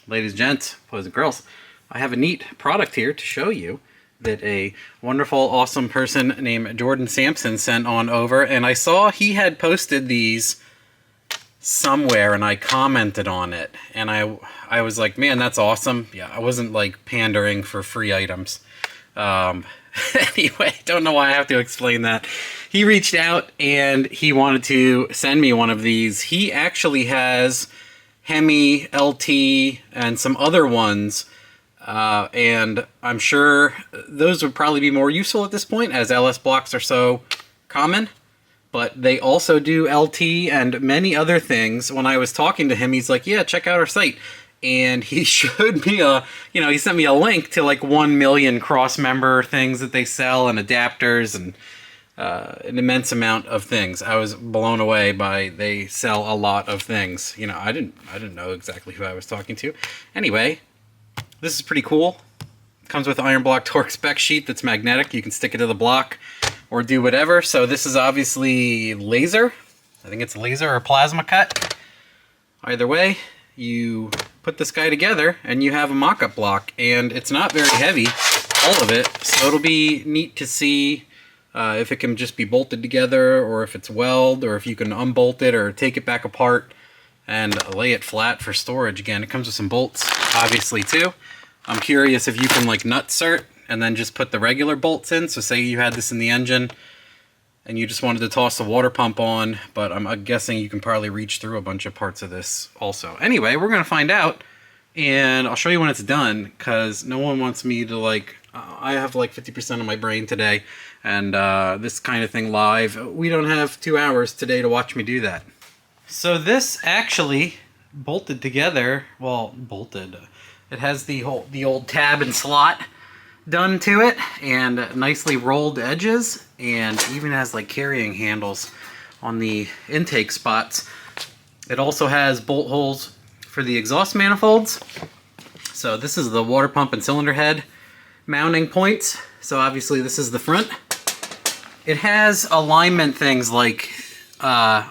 Ladies and gents, boys and girls, I have a neat product here to show you that a wonderful, awesome person named Jordan Sampson sent on over, and I saw he had posted these somewhere and I commented on it, and I was like, man, that's awesome. Yeah, I wasn't like pandering for free items. Anyway, don't know why I have to explain that. He reached out and he wanted to send me one of these. He actually has Hemi, LT, and some other ones, and I'm sure those would probably be more useful at this point as LS blocks are so common, but they also do LT and many other things. When I was talking to him, he's like, yeah, check out our site. And he showed me he sent me a link to like 1 million cross-member things that they sell and adapters and an immense amount of things. I was blown away by they sell a lot of things. You know, I didn't know exactly who I was talking to. Anyway, this is pretty cool. It comes with iron block torque spec sheet that's magnetic. You can stick it to the block or do whatever. So this is obviously laser. I think it's laser or plasma cut. Either way, you put this guy together and you have a mock-up block, and it's not very heavy, all of it, so it'll be neat to see if it can just be bolted together, or if it's weld, or if you can unbolt it or take it back apart and lay it flat for storage. Again, it comes with some bolts, obviously, too. I'm curious if you can like nut cert and then just put the regular bolts in. So say you had this in the engine and you just wanted to toss the water pump on, but I'm guessing you can probably reach through a bunch of parts of this also. Anyway, we're gonna find out, and I'll show you when it's done, because no one wants me to like, I have like 50% of my brain today, and this kind of thing live, we don't have 2 hours today to watch me do that. So this actually bolted together, well, bolted, it has the old tab and slot done to it, and nicely rolled edges, and even has like carrying handles on the intake spots. It also has bolt holes for the exhaust manifolds. So this is the water pump and cylinder head mounting points. So obviously this is the front. It has alignment things like, I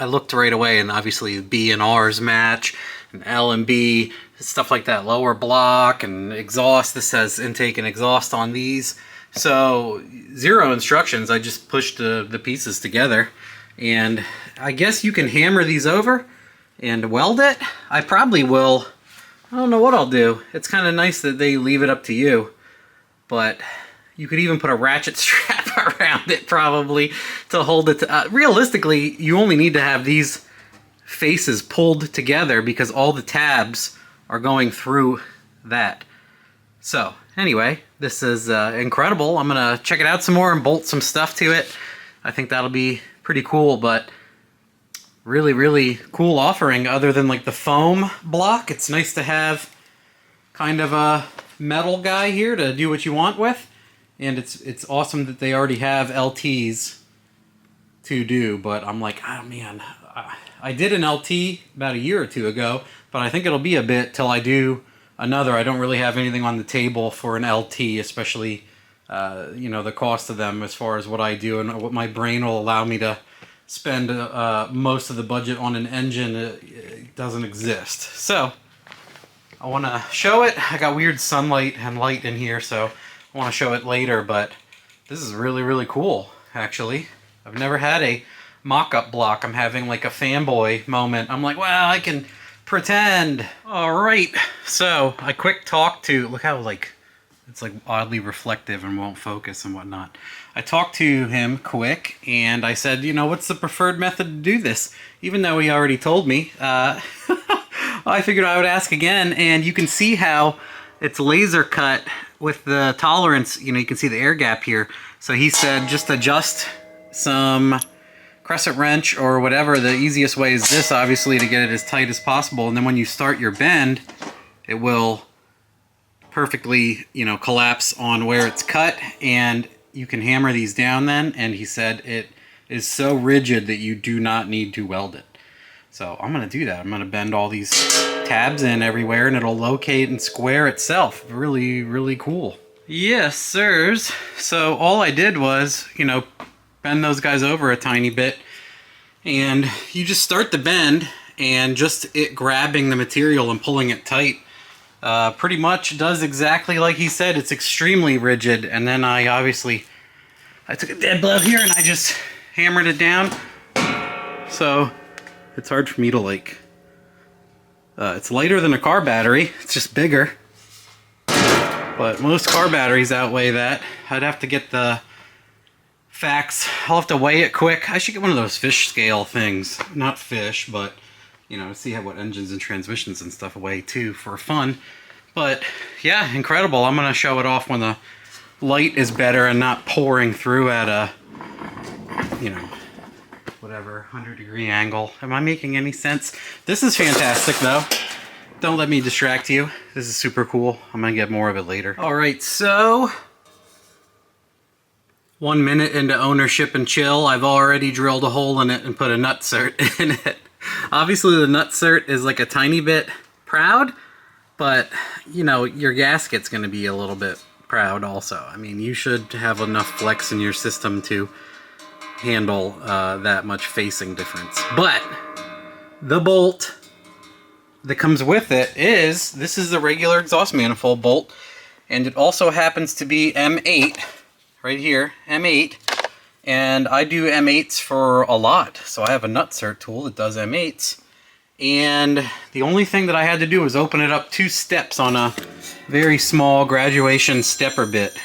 looked right away, and obviously B and R's match, and L and B, stuff like that, lower block and exhaust. This has intake and exhaust on these. So zero instructions, I just pushed the pieces together, and I guess you can hammer these over and weld it. I probably will. I don't know what I'll do. It's kind of nice that they leave it up to you, but you could even put a ratchet strap around it probably to hold it. Realistically, you only need to have these faces pulled together because all the tabs are going through that. So anyway, this is incredible. I'm gonna check it out some more and bolt some stuff to it. I think that'll be pretty cool, but really, really cool offering other than like the foam block. It's nice to have kind of a metal guy here to do what you want with. And it's awesome that they already have LTs to do, but I'm like, oh man, I did an LT about a year or two ago, but I think it'll be a bit till I do another. I don't really have anything on the table for an LT, especially the cost of them as far as what I do and what my brain will allow me to spend most of the budget on an engine. It doesn't exist. So I want to show it. I got weird sunlight and light in here, so I want to show it later, but this is really, really cool, actually. I've never had a mock-up block. I'm having like a fanboy moment. I'm like, well, I can pretend. All right. So I quick talked to, look how like, it's like oddly reflective and won't focus and whatnot. I talked to him quick and I said, what's the preferred method to do this? Even though he already told me, I figured I would ask again, and you can see how it's laser cut with the tolerance. You can see the air gap here. So he said just adjust some crescent wrench or whatever. The easiest way is this, obviously, to get it as tight as possible, and then when you start your bend, it will perfectly collapse on where it's cut, and you can hammer these down then. And he said it is so rigid that you do not need to weld it. So I'm gonna do that. I'm gonna bend all these tabs in everywhere, and it'll locate and square itself. Really, really cool. Yes, sirs. So all I did was bend those guys over a tiny bit, and you just start the bend, and just it grabbing the material and pulling it tight Pretty much does exactly like he said. It's extremely rigid, and then I took a dead blow here and I just hammered it down. So it's hard for me to like, it's lighter than a car battery, it's just bigger. But most car batteries outweigh that. I'd have to get the facts, I'll have to weigh it quick. I should get one of those fish scale things. Not fish, but you know, see what engines and transmissions and stuff weigh too for fun. But yeah, incredible. I'm gonna show it off when the light is better and not pouring through at a, you know, whatever 100-degree angle. Am I making any sense? This is fantastic though. Don't let me distract you. This is super cool. I'm gonna get more of it later. All right, so 1 minute into ownership and chill, I've already drilled a hole in it and put a nutsert in it. Obviously the nutsert is like a tiny bit proud, but you know, your gasket's gonna be a little bit proud also. I mean, you should have enough flex in your system to handle that much facing difference. But the bolt that comes with it is, this is the regular exhaust manifold bolt, and it also happens to be M8, right here, M8. And I do M8s for a lot, so I have a nutsert tool that does M8s. And the only thing that I had to do was open it up 2 steps on a very small graduation stepper bit.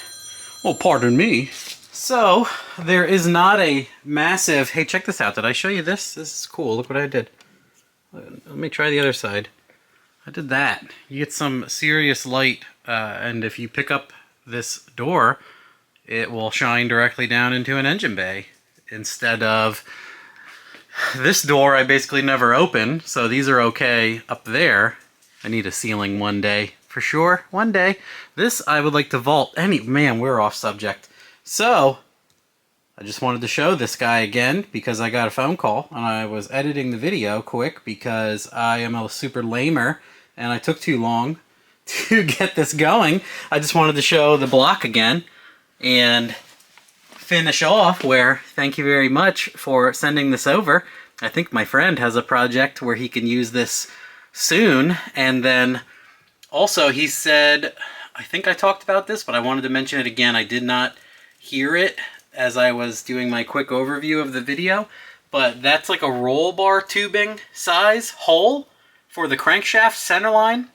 Well, pardon me. So, there is not a massive... Hey, check this out. Did I show you this? This is cool. Look what I did. Let me try the other side. I did that. You get some serious light, and if you pick up this door, it will shine directly down into an engine bay instead of this door. I basically never open, so these are okay up there. I need a ceiling one day for sure. One day. This I would like to vault. Man, we're off subject. So I just wanted to show this guy again because I got a phone call and I was editing the video quick because I am a super lamer and I took too long to get this going. I just wanted to show the block again and finish off where, thank you very much for sending this over. I think my friend has a project where he can use this soon. And then also he said, I think I talked about this, but I wanted to mention it again. I did not hear it as I was doing my quick overview of the video, but that's like a roll bar tubing size hole for the crankshaft center line.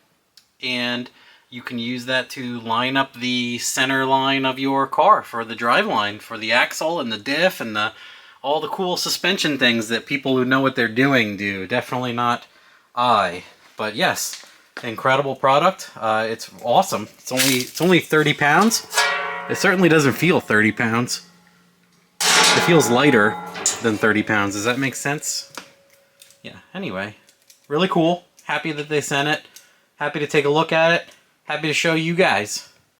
And you can use that to line up the center line of your car for the drive line, for the axle and the diff and all the cool suspension things that people who know what they're doing do. Definitely not I. But yes, incredible product. It's awesome. It's only 30 pounds. It certainly doesn't feel 30 pounds. It feels lighter than 30 pounds. Does that make sense? Yeah, anyway. Really cool. Happy that they sent it. Happy to take a look at it. Happy to show you guys.